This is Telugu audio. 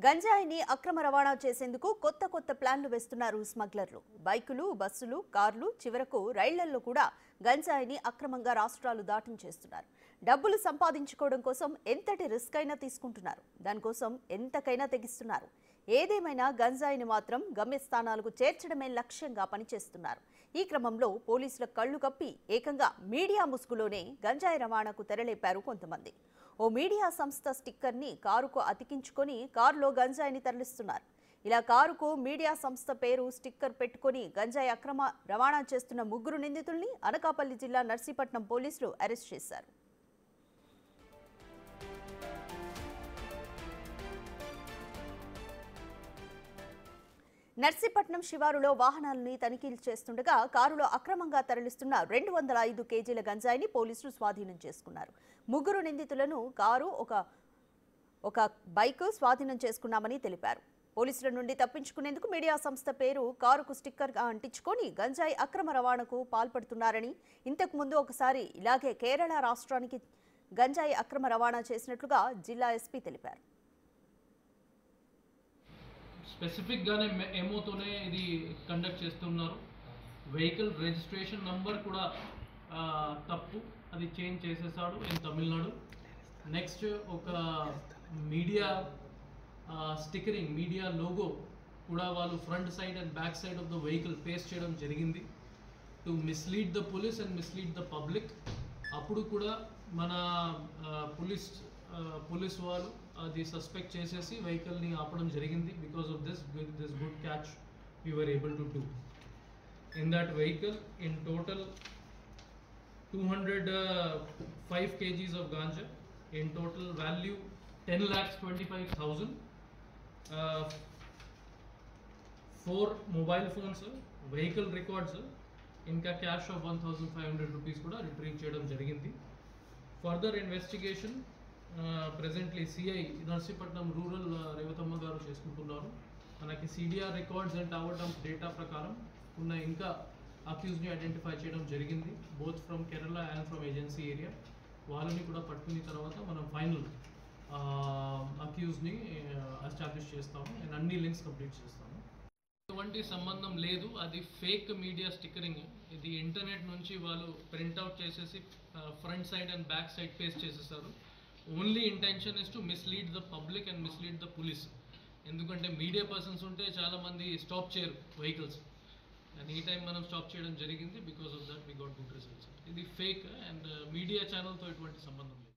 గంజాయిని అక్రమ రవాణా చేసేందుకు కొత్త ప్లాన్లు వేస్తున్నారు స్మగ్లర్లు. బైకులు, బస్సులు, కార్లు, చివరకు రైళ్లలో కూడా గంజాయిని అక్రమంగా రాష్ట్రాలు దాటించేస్తున్నారు. డబ్బులు సంపాదించుకోవడం కోసం ఎంతటి రిస్క్ అయినా తీసుకుంటున్నారు. దానికోసం ఎంతకైనా తెగిస్తున్నారు. ఏదేమైనా గంజాయిని మాత్రం గమ్యస్థానాలకు చేర్చడమే లక్ష్యంగా పనిచేస్తున్నారు. ఈ క్రమంలో పోలీసుల కళ్లు కప్పి ఏకంగా మీడియా ముసుగులోనే గంజాయి రవాణాకు తెరలేపారు కొంతమంది. ఓ మీడియా సంస్థ స్టిక్కర్ ని కారుకు అతికించుకొని కారులో గంజాయిని తరలిస్తున్నారు. ఇలా కారుకు మీడియా సంస్థ పేరు స్టిక్కర్ పెట్టుకొని గంజాయి అక్రమ రవాణా చేస్తున్న 3 నిందితుల్ని అనకాపల్లి జిల్లా నర్సీపట్నం పోలీసులు అరెస్ట్ చేశారు. నర్సీపట్నం శివారులో వాహనాలని తనిఖీలు చేస్తుండగా కారులో అక్రమంగా తరలిస్తున్న 205 కేజీల గంజాయిని పోలీసులు స్వాధీనం చేసుకున్నారు. 3 నిందితులను కారు, ఒక బైక్ స్వాధీనం చేసుకున్నామని తెలిపారు. పోలీసుల నుండి తప్పించుకునేందుకు మీడియా సంస్థ పేరు కారుకు స్టిక్కర్ అంటించుకొని గంజాయి అక్రమ రవాణాకు పాల్పడుతున్నారని, ఇంతకు ముందు ఒకసారి ఇలాగే కేరళ రాష్ట్రానికి గంజాయి అక్రమ రవాణా చేసినట్లుగా జిల్లా ఎస్పీ తెలిపారు. స్పెసిఫిక్ గానే ఏమోతోనే ఇది కండక్ట్ చేస్తున్నారు. వెహికల్ రిజిస్ట్రేషన్ నంబర్ కూడా తప్పు, అది చేంజ్ చేసేసాడు ఇన్ తమిళనాడు. నెక్స్ట్ ఒక మీడియా స్టిక్కరింగ్, మీడియా లోగో కూడా వాళ్ళు front side and back side of the vehicle paste చేయడం జరిగింది to mislead the police and mislead the public. అప్పుడు కూడా మన పోలీస్ వాళ్ళు అది సస్పెక్ట్ చేసేసి వెహికల్ని ఆపడం జరిగింది. Because of this good catch we were able to do. In that vehicle, in total 205 kgs of ganja, in total value 10,25,000, 4 mobile phones, vehicle records, inka cash of 1,500 rupees kuda retrieve cheyadam jarigindi. Further investigation presently CI Narsipatnam rural Revathamma గారు చేసుకుంటున్నారు. మనకి CDR records and tower dump data ప్రకారం ఉన్న ఇంకా అక్యూజ్ని ఐడెంటిఫై చేయడం జరిగింది, both from Kerala and from agency area. వాళ్ళని కూడా పట్టుకున్న తర్వాత మనం ఫైనల్ అక్యూజ్ని ఎస్టాబ్లిష్ చేస్తాము అండ్ అన్ని లింక్స్ కంప్లీట్ చేస్తాము. ఎటువంటి సంబంధం లేదు, అది ఫేక్ మీడియా స్టిక్కరింగ్. ఇది ఇంటర్నెట్ నుంచి వాళ్ళు ప్రింట్అవుట్ చేసేసి front side and back side paste చేసేసారు. Only intention is to mislead the public and mislead the police. ఎందుకంటే మీడియా పర్సన్స్ ఉంటే చాలా మంది స్టాప్ చేయరు వెహికల్స్, అండ్ ఈ టైం మనం స్టాప్ చేయడం జరిగింది. Because of that we got good results. ఇది ఫేక్ అండ్ మీడియా ఛానల్తో ఎటువంటి సంబంధం లేదు.